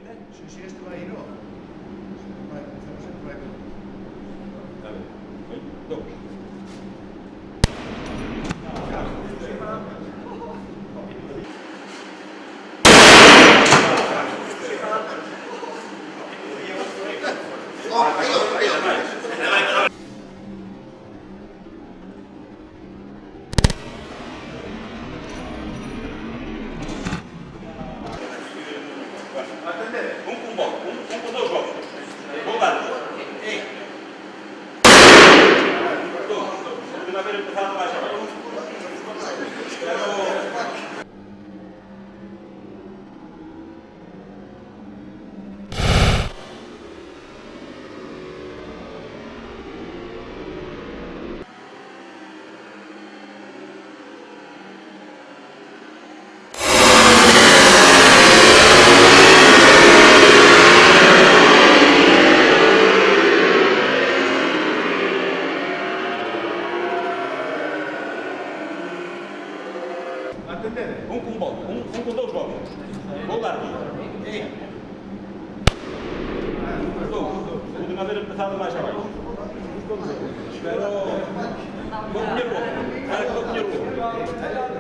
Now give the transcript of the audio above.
Se este vai ir, ó. Vai, sempre vai. Tá bem. Um, dois. Atender. Um com bola, um com dois golpes. Vou dar. Ei. Dois. Uma vez empezado mais abaixo. Atender. Um com bola, um com dois golpes. Vou dar. Ei. Dois. Última vez empezado mais abaixo. Espero. Vou comer o gol. Vou comer o gol.